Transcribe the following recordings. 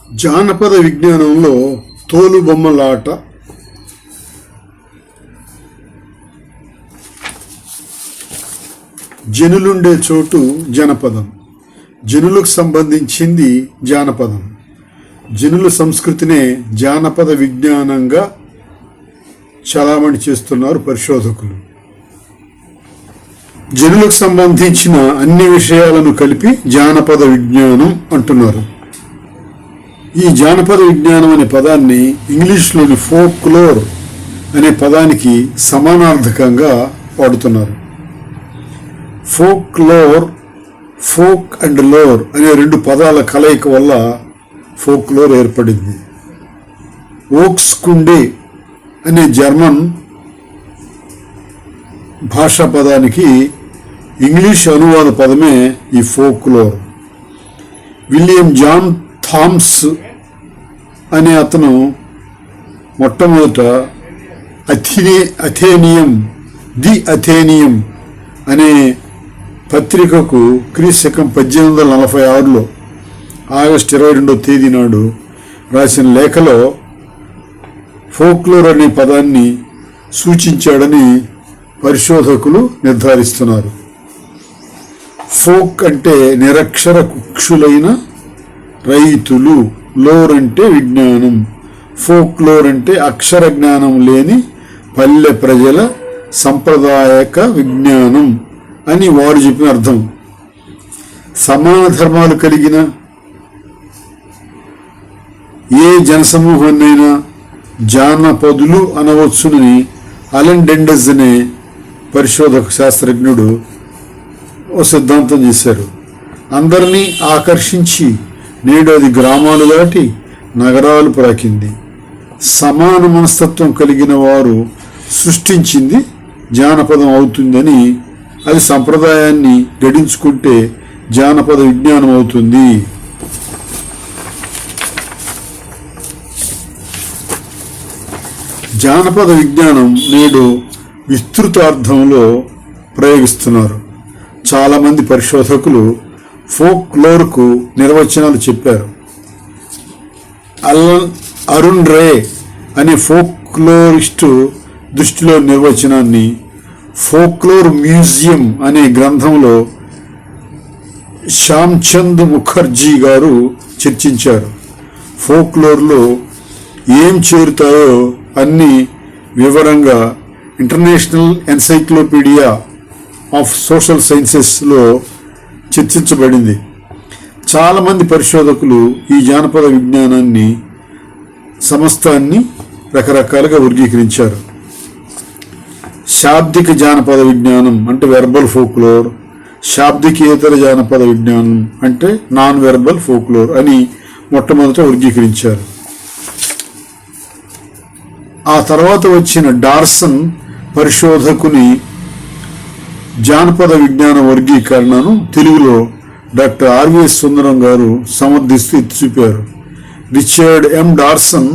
జానపద విజ్ఞానంలో తోలుబొమ్మలాట, జనులుండే చోటు జనపదం, జనులకు సంబంధించింది జానపదం. జనుల సంస్కృతినే జానపద విజ్ఞానంగా చలామణి చేస్తున్నారు పరిశోధకులు. జనులకు సంబంధించిన అన్ని విషయాలను కలిపి జానపద విజ్ఞానం అంటున్నారు. ఈ జానపద విజ్ఞానం అనే పదాన్ని ఇంగ్లీష్లోని ఫోక్లోర్ అనే పదానికి సమానార్థకంగా వాడుతున్నారు. ఫోక్లోర్, ఫోక్ అండ్ లోర్ అనే రెండు పదాల కలయిక వల్ల ఫోక్లోర్ ఏర్పడింది. ఓక్స్కుండే అనే జర్మన్ భాషా పదానికి ఇంగ్లీష్ అనువాద పదమే ఈ ఫోక్లోర్. విలియం జాన్ థామ్స్ అనే అతను మొట్టమొదట అథేనియం అనే పత్రికకు క్రీస్తకం 1846లో ఆగస్టు 22వ తేదీ నాడు రాసిన లేఖలో ఫోక్లోర్ అనే పదాన్ని సూచించాడని పరిశోధకులు నిర్ధారిస్తున్నారు. ఫోక్ అంటే నిరక్షర కుక్షులైన రైతులు, లోర్ అంటే విజ్ఞానం, ఫోక్లోర్ అంటే అక్షర జ్ఞానం లేని పల్లె ప్రజల సంప్రదాయక విజ్ఞానం అని వారు చెప్పిన అర్థం. సమాన ధర్మాలు కలిగిన ఏ జనసమూహాన్నైనా జానపదులు అనవచ్చునని అలెన్ డెండెజ్ అనే పరిశోధక శాస్త్రజ్ఞుడు ఓ సిద్ధాంతం చేశారు. అందరినీ ఆకర్షించి నేడు అది గ్రామాలు దాటి నగరాలు ప్రాకింది. సమాన మనస్తత్వం కలిగిన వారు సృష్టించింది జానపదం అవుతుందని, అది సంప్రదాయాన్ని గడించుకుంటే జానపద విజ్ఞానం అవుతుంది. జానపద విజ్ఞానం నేడు విస్తృతార్థంలో ప్రయోగిస్తున్నారు. చాలామంది పరిశోధకులు ఫోక్లోర్కు నిర్వచనాలు చెప్పారు. అరుణ్ రే అనే ఫోక్లోరిస్టు దృష్టిలో నిర్వచనాన్ని ఫోక్లోర్ మ్యూజియం అనే గ్రంథంలో శ్యామ్చంద్ ముఖర్జీ గారు చర్చించారు. ఫోక్లోర్లో ఏం చేరుతాయో అన్ని వివరంగా ఇంటర్నేషనల్ ఎన్సైక్లోపీడియా ఆఫ్ సోషల్ సైన్సెస్లో చర్చించబడింది. చాలామంది పరిశోధకులు ఈ జానపద విజ్ఞానాన్ని సమస్తాన్ని రకరకాలుగా వర్గీకరించారు. శాబ్దిక జానపద విజ్ఞానం అంటే వెర్బల్ ఫోక్లోర్, శాబ్దికేతర జానపద విజ్ఞానం అంటే నాన్ వెర్బల్ ఫోక్లోర్ అని మొట్టమొదట వర్గీకరించారు. ఆ తర్వాత వచ్చిన డార్సన్ పరిశోధకుని జానపద విజ్ఞాన వర్గీకరణను తెలుగులో డాక్టర్ ఆర్విఎస్ సుందరం గారు సమర్థిస్తూ ఎత్తి చూపారు. రిచర్డ్ ఎం డార్సన్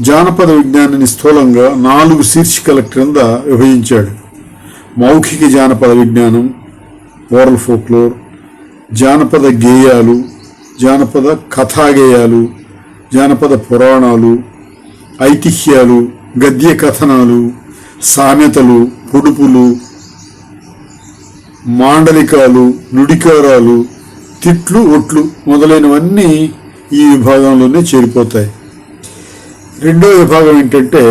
జానపద విజ్ఞానాన్ని స్థూలంగా 4 శీర్షికల క్రింద విభజించాడు. మౌఖిక జానపద విజ్ఞానం, ఓరల్ ఫోక్లోర్, జానపద గేయాలు, జానపద కథాగేయాలు, జానపద పురాణాలు, ఐతిహ్యాలు, గద్య కథనాలు, సామెతలు, పొడుపులు, మాండలికాలు, నుడికారాలు, తిట్లు, ఒట్లు మొదలైనవన్నీ ఈ విభాగంలోనే చేరిపోతాయి. రెండో విభాగం ఏంటంటే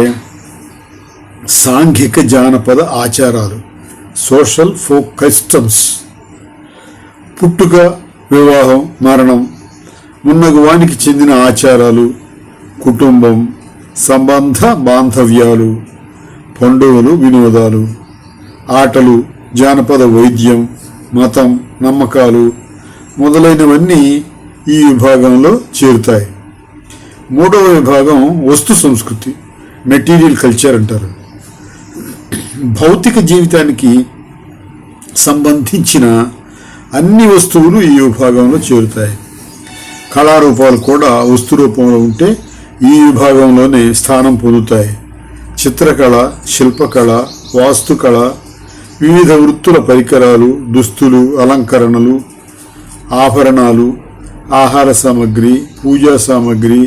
సాంఘిక జానపద ఆచారాలు, సోషల్ ఫోక్ కస్టమ్స్. పుట్టుక, వివాహం, మరణం మున్నగు వానికి చెందిన ఆచారాలు, కుటుంబం, సంబంధ బాంధవ్యాలు, పండుగలు, వినోదాలు, ఆటలు, జానపద వైద్యం, మతం, నమ్మకాలు మొదలైనవన్నీ ఈ విభాగంలో చేరుతాయి. మూడవ విభాగం వస్తు సంస్కృతి, మెటీరియల్ కల్చర్ అంటారు. భౌతిక జీవితానికి సంబంధించిన అన్ని వస్తువులు ఈ విభాగంలో చేరుతాయి. కళారూపాలు కూడా వస్తు రూపంలో ఉంటే ఈ విభాగంలోనే స్థానం పొందుతాయి. చిత్రకళ, శిల్పకళ, వాస్తుకళ, వివిధ వృత్తుల పరికరాలు, దుస్తులు, అలంకరణలు, ఆభరణాలు, ఆహార సామగ్రి, పూజా సామగ్రి,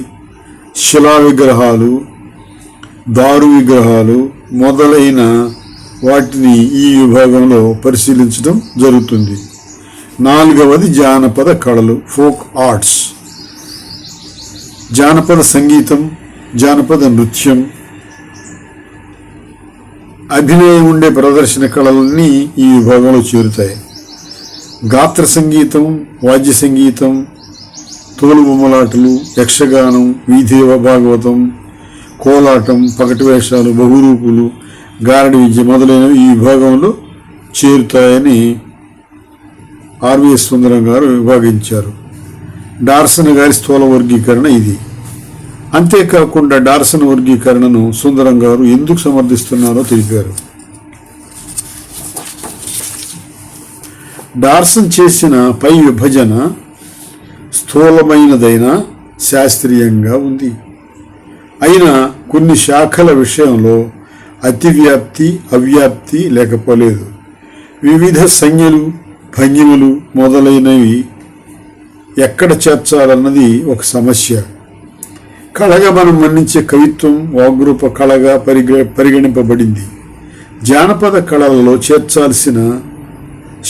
శిలా విగ్రహాలు, దారు విగ్రహాలు మొదలైన వాటిని ఈ విభాగంలో పరిశీలించడం జరుగుతుంది. 4వది జానపద కళలు, ఫోక్ ఆర్ట్స్. జానపద సంగీతం, జానపద నృత్యం, అభినయం ఉండే ప్రదర్శన కళలన్నీ ఈ విభాగంలో చేరుతాయి. గాత్ర సంగీతం, వాద్య సంగీతం, తోలుబొమ్మలాటలు, యక్షగానం, వీధి భాగవతం, కోలాటం, పగటి వేషాలు, బహురూపులు, గారడి విద్య మొదలైనవి ఈ విభాగంలో చేరుతాయని ఆర్వీఎస్ సుందరం గారు విభాగించారు. డార్సన్ గారి స్థూల వర్గీకరణ ఇది. అంతేకాకుండా డార్సన్ వర్గీకరణను సుందరం గారు ఎందుకు సమర్థిస్తున్నారో తెలిపారు. డార్సన్ చేసిన పై విభజన స్థూలమైనదైనా శాస్త్రీయంగా ఉంది. అయినా కొన్ని శాఖల విషయంలో అతివ్యాప్తి, అవ్యాప్తి లేకపోలేదు. వివిధ సంజ్ఞలు, భంగిమలు మొదలైనవి ఎక్కడ చేర్చాలన్నది ఒక సమస్య. కళగా మనం మన్నించే కవిత్వం వాగ్రూప కళగా పరిగణింపబడింది. జానపద కళలలో చేర్చాల్సిన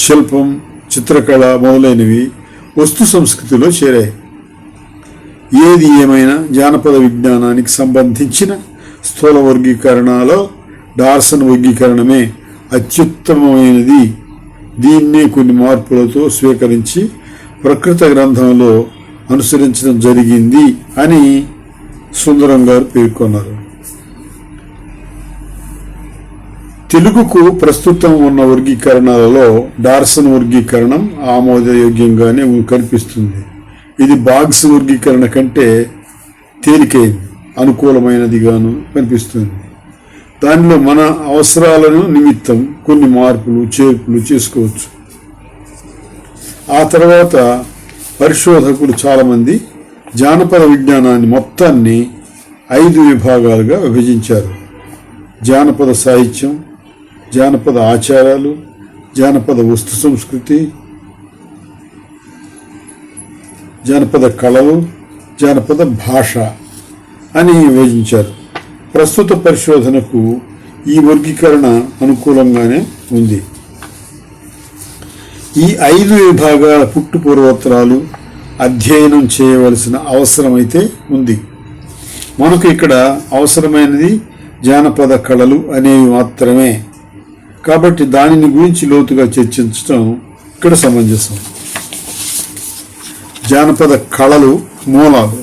శిల్పం, చిత్రకళ మొదలైనవి వస్తు సంస్కృతిలో చేరాయి. ఏది ఏమైనా జానపద విజ్ఞానానికి సంబంధించిన స్థూల వర్గీకరణలో డార్సన్ వర్గీకరణమే అత్యుత్తమమైనది. దీన్నే కొన్ని మార్పులతో స్వీకరించి ప్రకృత గ్రంథంలో అనుసరించడం జరిగింది అని సుందరం గారు పేర్కొన్నారు. తెలుగుకు ప్రస్తుతం ఉన్న వర్గీకరణలలో డార్సన్ వర్గీకరణం ఆమోదయోగ్యంగానే కనిపిస్తుంది. ఇది బాగ్స్ వర్గీకరణ కంటే తేలికైంది, అనుకూలమైనదిగాను కనిపిస్తుంది. దానిలో మన అవసరాలను నిమిత్తం కొన్ని మార్పులు చేర్పులు చేసుకోవచ్చు. ఆ తర్వాత పరిశోధకులు చాలామంది జానపద విజ్ఞానాన్ని మొత్తాన్ని 5 విభాగాలుగా విభజించారు. జానపద సాహిత్యం, జానపద ఆచారాలు, జానపద వస్తు సంస్కృతి, జానపద కళలు, జానపద భాష అని విభజించారు. ప్రస్తుత పరిశోధనకు ఈ వర్గీకరణ అనుకూలంగానే ఉంది. ఈ 5 విభాగాల పుట్టు పూర్వోత్తరాలు అధ్యయనం చేయవలసిన అవసరమైతే ఉంది. మనకు ఇక్కడ అవసరమైనది జానపద కళలు అనేవి మాత్రమే. కాబట్టి దానిని గురించి లోతుగా చర్చించడం ఇక్కడ సమంజసం. జానపద కళలు మూలాలు.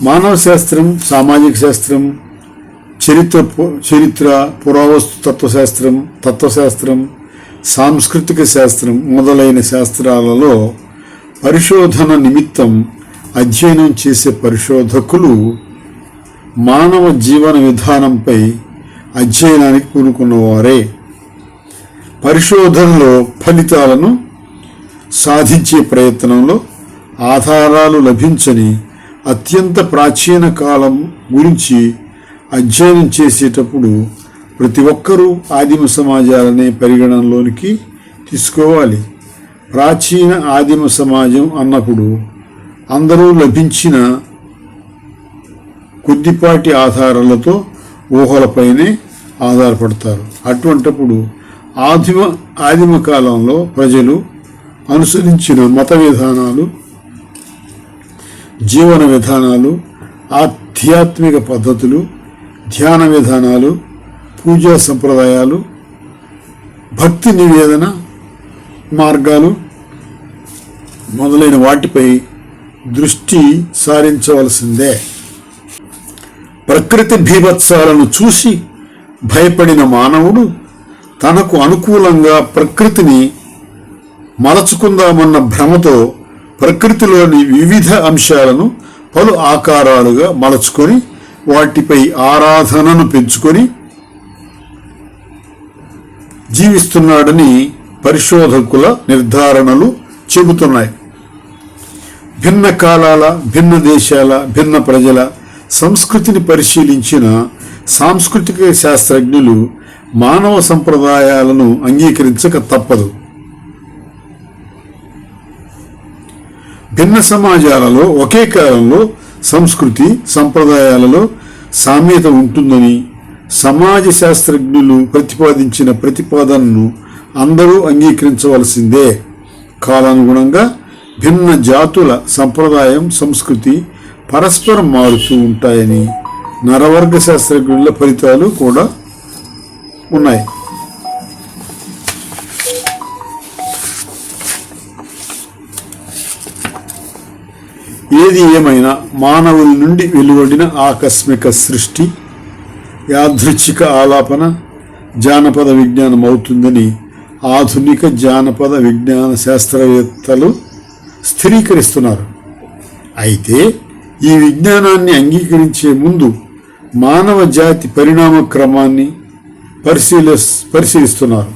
మానవ శాస్త్రం, సామాజిక శాస్త్రం, చరిత్ర, పురావస్తు తత్వశాస్త్రం, సాంస్కృతిక శాస్త్రం మొదలైన శాస్త్రాలలో పరిశోధన నిమిత్తం అధ్యయనం చేసే పరిశోధకులు మానవ జీవన విధానంపై అధ్యయనానికి పూనుకున్నవారే. పరిశోధనలో ఫలితాలను సాధించే ప్రయత్నంలో ఆధారాలు లభించని అత్యంత ప్రాచీన కాలం గురించి అధ్యయనం చేసేటప్పుడు ప్రతి ఒక్కరూ ఆదిమ సమాజాలనే పరిగణనలోనికి తీసుకోవాలి. ప్రాచీన ఆదిమ సమాజం అన్నప్పుడు అందరూ లభించిన కొద్దిపాటి ఆధారాలతో ఊహలపైనే ఆధారపడతారు. అటువంటప్పుడు ఆదిమ కాలంలో ప్రజలు అనుసరించిన మత విధానాలు, జీవన విధానాలు, ఆధ్యాత్మిక పద్ధతులు, ధ్యాన విధానాలు, పూజా సంప్రదాయాలు, భక్తి నివేదన మార్గాలు మొదలైన వాటిపై దృష్టి సారించవలసిందే. ప్రకృతి భీభత్సాలను చూసి భయపడిన మానవుడు తనకు అనుకూలంగా ప్రకృతిని మలచుకుందామన్న భ్రమతో ప్రకృతిలోని వివిధ అంశాలను పలు ఆకారాలుగా మలచుకొని వాటిపై ఆరాధనను పెంచుకొని జీవిస్తున్నాడని పరిశోధకుల నిర్ధారణలు చెబుతున్నాయి. భిన్న కాలాల, భిన్న దేశాల, భిన్న ప్రజల సంస్కృతిని పరిశీలించిన సాంస్కృతిక శాస్త్రజ్ఞులు మానవ సంప్రదాయాలను అంగీకరించక తప్పదు. భిన్న సమాజాలలో ఒకే కాలంలో సంస్కృతి సంప్రదాయాలలో సామ్యత ఉంటుందని సమాజ శాస్త్రజ్ఞులు ప్రతిపాదించిన ప్రతిపాదనను అందరూ అంగీకరించవలసిందే. కాలానుగుణంగా భిన్న జాతుల సంప్రదాయం సంస్కృతి పరస్పరం మారుతూ ఉంటాయని నరవర్గ శాస్త్రజ్ఞుల ఫలితాలు కూడా ఉన్నాయి. ఏది ఏమైనా మానవుల నుండి వెలువడిన ఆకస్మిక సృష్టి యాదృచ్ఛిక ఆలాపన జానపద విజ్ఞానం అవుతుందని ఆధునిక జానపద విజ్ఞాన శాస్త్రవేత్తలు స్థిరీకరిస్తున్నారు. అయితే ఈ విజ్ఞానాన్ని అంగీకరించే ముందు మానవ జాతి పరిణామ క్రమాన్ని పరిశీలిస్తున్నారు.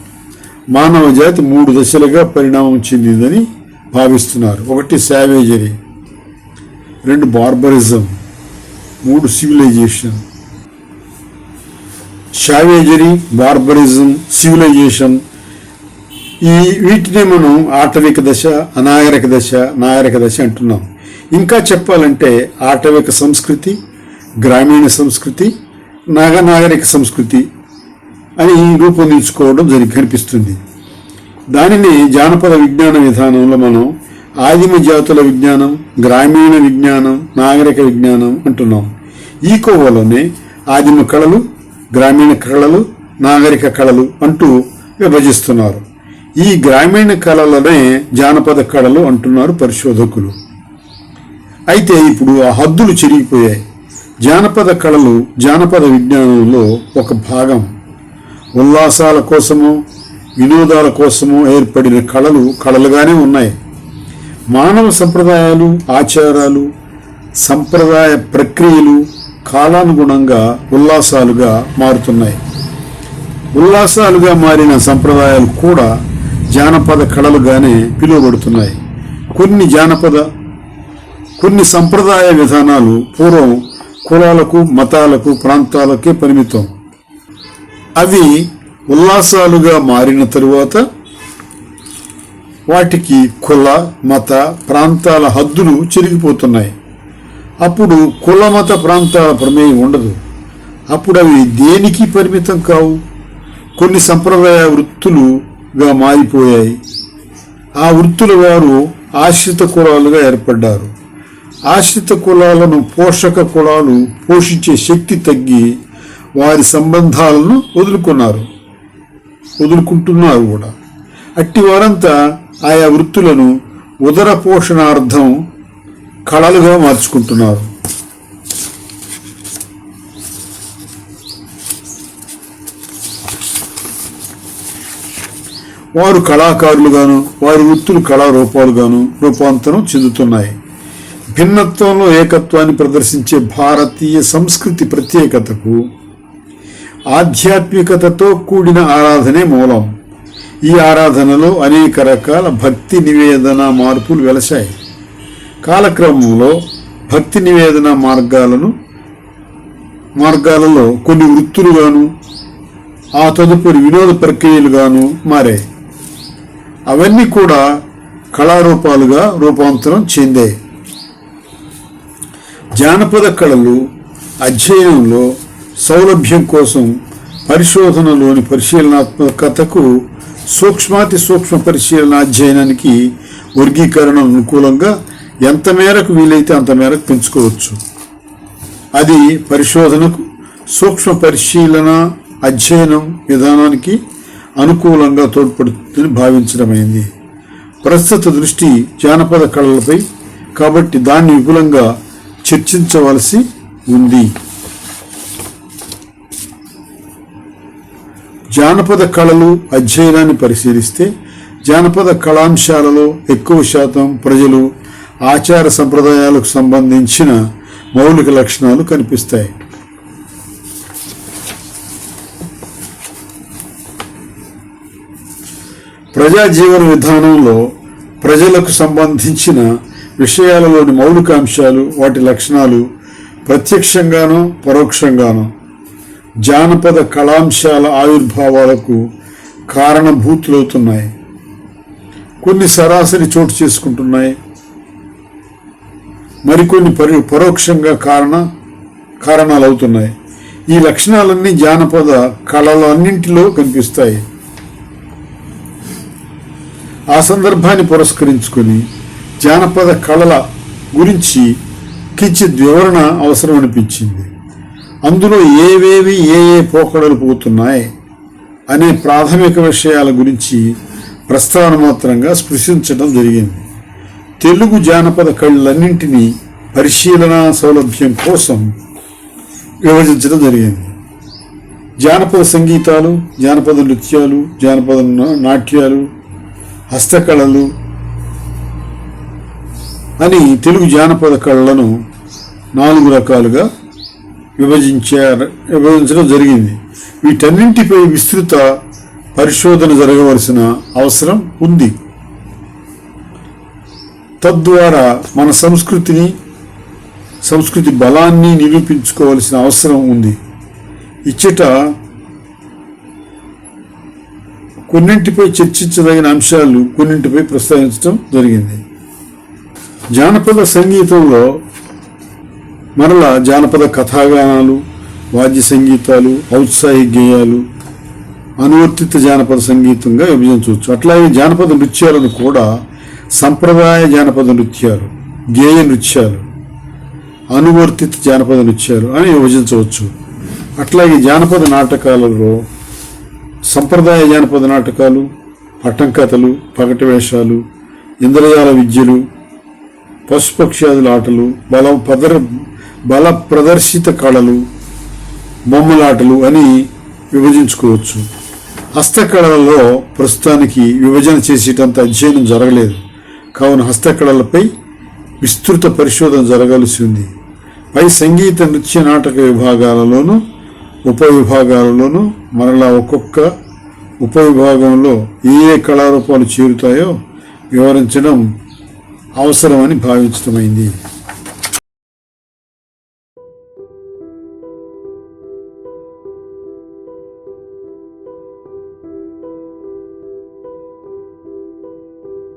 మానవ జాతి 3 దశలుగా పరిణామం చెందిందని భావిస్తున్నారు. 1 సావేజరీ, 2 బార్బరిజం, 3 సివిలైజేషన్. సావేజరీ, బార్బరిజం, సివిలైజేషన్ వీటినే మనం ఆటవిక దశ, అనాగరిక దశ, నాగరిక దశ అంటున్నాం. ఇంకా చెప్పాలంటే ఆటవిక సంస్కృతి, గ్రామీణ సంస్కృతి, నాగరిక సంస్కృతి అని రూపొందించుకోవడం కనిపిస్తుంది. దానిని జానపద విజ్ఞాన విధానంలో మనం ఆదిమ జాతుల విజ్ఞానం, గ్రామీణ విజ్ఞానం, నాగరిక విజ్ఞానం అంటున్నాం. ఈ కోవలోనే ఆదిమ కళలు, గ్రామీణ కళలు, నాగరిక కళలు అంటూ విభజిస్తున్నారు. ఈ గ్రామీణ కళలనే జానపద కళలు అంటున్నారు పరిశోధకులు. అయితే ఇప్పుడు ఆ హద్దులు చెరిగిపోయాయి. జానపద కళలు జానపద విజ్ఞానంలో ఒక భాగం. ఉల్లాసాల కోసమో వినోదాల కోసమో ఏర్పడిన కళలు కళలుగానే ఉన్నాయి. మానవ సంప్రదాయాలు, ఆచారాలు, సంప్రదాయ ప్రక్రియలు కాలానుగుణంగా ఉల్లాసాలుగా మారుతున్నాయి. ఉల్లాసాలుగా మారిన సంప్రదాయాలు కూడా జానపద కళలుగానే పిలువబడుతున్నాయి. కొన్ని సంప్రదాయ విధానాలు పూర్వం కులాలకు, మతాలకు, ప్రాంతాలకే పరిమితం. అవి ఉల్లాసాలుగా మారిన తరువాత వాటికి కుల, మత, ప్రాంతాల హద్దులు చెరిగిపోతున్నాయి. అప్పుడు కుల, మత, ప్రాంతాల ప్రమేయం ఉండదు. అప్పుడు అవి దేనికి పరిమితం కావు. కొన్ని సంప్రదాయ వృత్తులుగా మారిపోయాయి. ఆ వృత్తుల వారు ఆశ్రిత కులాలుగా ఏర్పడ్డారు. ఆశ్రిత కులాలను పోషక కులాలు పోషించే శక్తి తగ్గి వారి సంబంధాలను వదులుకుంటున్నారు కూడా. అట్టి వారంతా ఆయా వృత్తులను ఉదర పోషణార్థం కళలుగా మార్చుకుంటున్నారు. వారు కళాకారులుగాను, వారి వృత్తులు కళారూపాలుగాను రూపాంతరం చెందుతున్నాయి. భిన్నత్వంలో ఏకత్వాన్ని ప్రదర్శించే భారతీయ సంస్కృతి ప్రత్యేకతకు ఆధ్యాత్మికతతో కూడిన ఆరాధనే మూలం. ఈ ఆరాధనలో అనేక రకాల భక్తి నివేదన మార్పులు వెలశాయి. కాలక్రమంలో భక్తి నివేదన మార్గాలలో కొన్ని వృత్తులుగాను ఆ తదుపరి వినోద ప్రక్రియలుగాను మారాయి. అవన్నీ కూడా కళారూపాలుగా రూపాంతరం చెందాయి. జానపద కళలు అధ్యయనంలో సౌలభ్యం కోసం పరిశోధనలోని పరిశీలనాత్మకతకు సూక్ష్మాతి సూక్ష్మ పరిశీలన అధ్యయనానికి వర్గీకరణ అనుకూలంగా ఎంత మేరకు వీలైతే అంత మేరకు పెంచుకోవచ్చు. అది పరిశోధనకు సూక్ష్మ పరిశీలన అధ్యయనం విధానానికి అనుకూలంగా తోడ్పడుతుందని భావించడమైంది. ప్రస్తుత దృష్టి జానపద కళలపై కాబట్టి దాన్ని విపులంగా చర్చించవలసి ఉంది. జానపద కళలు అధ్యయనాన్ని పరిశీలిస్తే జానపద కళాంశాలలో ఎక్కువ శాతం ప్రజలు ఆచార సంప్రదాయాలకు సంబంధించిన మౌలిక లక్షణాలు కనిపిస్తాయి. ప్రజా జీవన విధానంలో ప్రజలకు సంబంధించిన విషయాలలోని మౌలిక అంశాలు, వాటి లక్షణాలు ప్రత్యక్షంగానో పరోక్షంగానో జానపద కళాంశాల ఆవిర్భావాలకు కారణభూతులవుతున్నాయి. కొన్ని సరాసరి చోటు చేసుకుంటున్నాయి, మరికొన్ని పరోక్షంగా కారణాలు అవుతున్నాయి. ఈ లక్షణాలన్నీ జానపద కళలన్నింటిలో కనిపిస్తాయి. ఆ సందర్భాన్ని పురస్కరించుకొని జానపద కళల గురించి కించిత్ వివరణ అవసరం అనిపించింది. అందులో ఏవేవి ఏ పోకడలు పోతున్నాయి అనే ప్రాథమిక విషయాల గురించి ప్రస్తావన మాత్రంగా స్పృశించడం జరిగింది. తెలుగు జానపద కళలన్నింటినీ పరిశీలన సౌలభ్యం కోసం విభజించడం జరిగింది. జానపద సంగీతాలు, జానపద నృత్యాలు, జానపద నాట్యాలు, హస్తకళలు అని తెలుగు జానపద కళలను 4 రకాలుగా విభజించడం జరిగింది. వీటన్నింటిపై విస్తృత పరిశోధన జరగవలసిన అవసరం ఉంది. తద్వారా మన సంస్కృతి బలాన్ని నిరూపించుకోవాల్సిన అవసరం ఉంది. ఇచ్చట కొన్నింటిపై చర్చించదగిన అంశాలు కొన్నింటిపై ప్రస్తావించడం జరిగింది. జానపద సంగీతంలో మరలా జానపద కథాగానాలు, వాద్య సంగీతాలు, ఔత్సాహిక గేయాలు అనువర్తిత జానపద సంగీతంగా విభజించవచ్చు. అట్లాగే జానపద నృత్యాలను కూడా సంప్రదాయ జానపద నృత్యాలు, గేయ నృత్యాలు, అనువర్తిత జానపద నృత్యాలు అని విభజించవచ్చు. అట్లాగే జానపద నాటకాలలో సంప్రదాయ జానపద నాటకాలు, పట్టంకథలు, పగటి వేషాలు, ఇంద్రజాల విద్యలు, పశుపక్ష్యాదుల ఆటలు, బల ప్రదర్శిత కళలు, బొమ్మలాటలు అని విభజించుకోవచ్చు. హస్తకళలలో ప్రస్తుతానికి విభజన చేసేటంత అధ్యయనం జరగలేదు. కావున హస్తకళలపై విస్తృత పరిశోధన జరగాల్సి ఉంది. పై సంగీత, నృత్య, నాటక విభాగాలలోనూ ఉపవిభాగాలలోనూ మరలా ఒక్కొక్క ఉపవిభాగంలో ఏ కళారూపాలు చేరుతాయో వివరించడం అవసరమని భావించడమైంది.